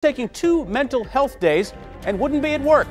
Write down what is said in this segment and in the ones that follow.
taking 2 mental health days and wouldn't be at work.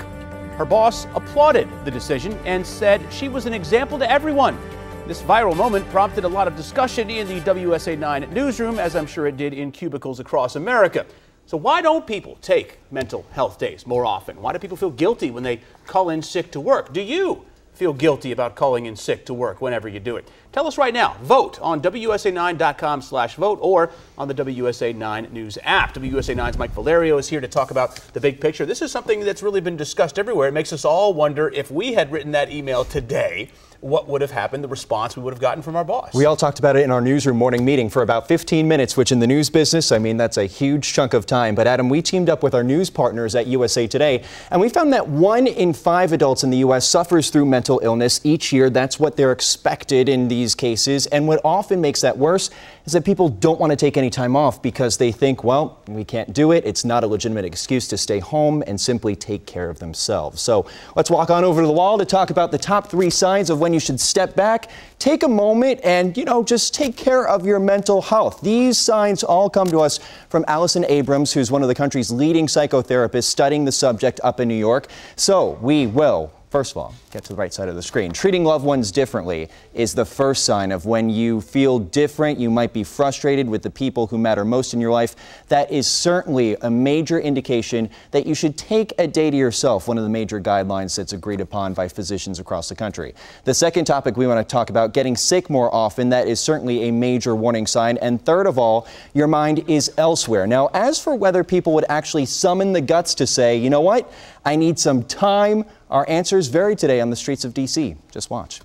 Her boss applauded the decision and said she was an example to everyone. This viral moment prompted a lot of discussion in the WSA 9 newsroom, as I'm sure it did in cubicles across America. So why don't people take mental health days more often? Why do people feel guilty when they call in sick to work? Do you feel guilty about calling in sick to work whenever you do it? Tell us right now. Vote on WSA9.com/vote or on the WSA 9 News app. WSA 9's Mike Valerio is here to talk about the big picture. This is something that's really been discussed everywhere. It makes us all wonder, if we had written that email today, what would have happened, the response we would have gotten from our boss. We all talked about it in our newsroom morning meeting for about 15 minutes, which in the news business, I mean, that's a huge chunk of time. But Adam, we teamed up with our news partners at USA Today, and we found that 1 in 5 adults in the U.S. suffers through mental illness each year. That's what they're expected in these cases. And what often makes that worse is that people don't want to take any time off because they think, well, we can't do it. It's not a legitimate excuse to stay home and simply take care of themselves. So let's walk on over to the wall to talk about the top 3 signs of when you should step back, take a moment, and, just take care of your mental health. These signs all come to us from Allison Abrams, who's one of the country's leading psychotherapists studying the subject up in New York. So we will, first of all, get to the right side of the screen. Treating loved ones differently is the first sign of when you feel different. You might be frustrated with the people who matter most in your life. That is certainly a major indication that you should take a day to yourself, one of the major guidelines that's agreed upon by physicians across the country. The second topic we want to talk about, getting sick more often, that is certainly a major warning sign. And third of all, your mind is elsewhere. Now, as for whether people would actually summon the guts to say, you know what, I need some time, our answers vary today on the streets of D.C. Just watch.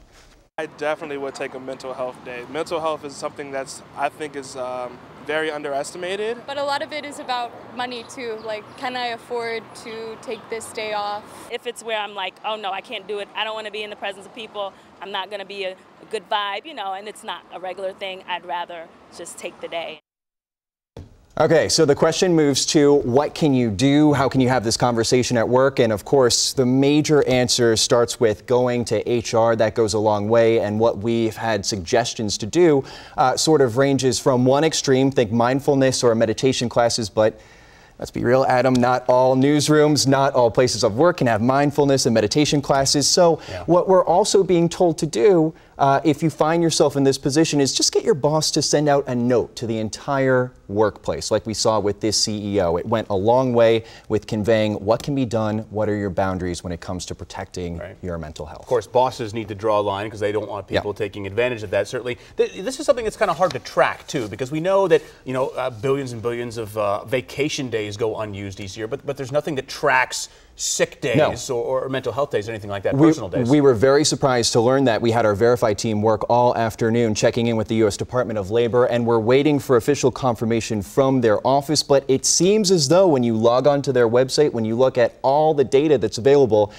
I definitely would take a mental health day. Mental health is something that's, I think, is very underestimated. But a lot of it is about money too. Like, can I afford to take this day off? If it's where I'm like, oh no, I can't do it. I don't want to be in the presence of people. I'm not going to be a good vibe, and it's not a regular thing. I'd rather just take the day. Okay, so the question moves to what can you do? How can you have this conversation at work? And of course, the major answer starts with going to HR. That goes a long way. And what we've had suggestions to do sort of ranges from one extreme, think mindfulness or meditation classes, but let's be real, Adam, not all newsrooms, not all places of work can have mindfulness and meditation classes. So what we're also being told to do, if you find yourself in this position, is just get your boss to send out a note to the entire workplace, like we saw with this CEO. It went a long way with conveying what can be done, what are your boundaries when it comes to protecting your mental health. Of course, bosses need to draw a line because they don't want people taking advantage of that. Certainly, this is something that's kind of hard to track, too, because we know that, billions and billions of vacation days go unused each year, but there's nothing that tracks sick days or mental health days or anything like that, personal days. We were very surprised to learn that. We had our Verify team work all afternoon checking in with the U.S. Department of Labor, and we're waiting for official confirmation from their office. But it seems as though when you log on to their website, when you look at all the data that's available,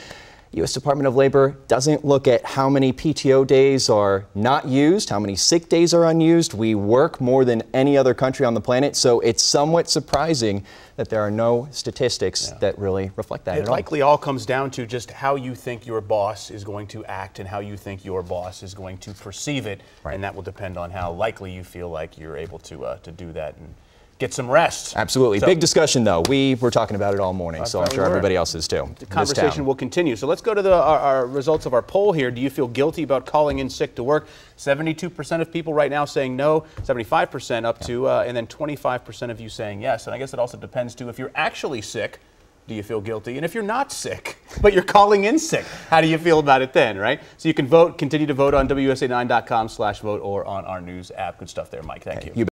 U.S. Department of Labor doesn't look at how many PTO days are not used, how many sick days are unused. We work more than any other country on the planet, so it's somewhat surprising that there are no statistics that really reflect that at all. It likely all comes down to just how you think your boss is going to act and how you think your boss is going to perceive it, and that will depend on how likely you feel like you're able to do that and get some rest. Absolutely. So, big discussion, though. We were talking about it all morning, so I'm sure everybody else is, too. The conversation will continue. So let's go to our results of our poll here. Do you feel guilty about calling in sick to work? 72% of people right now saying no, 75% up to, and then 25% of you saying yes. And I guess it also depends, too, if you're actually sick, do you feel guilty? And if you're not sick, but you're calling in sick, how do you feel about it then, right? So you can vote, continue to vote on WSA9.com/vote or on our news app. Good stuff there, Mike. Thank you.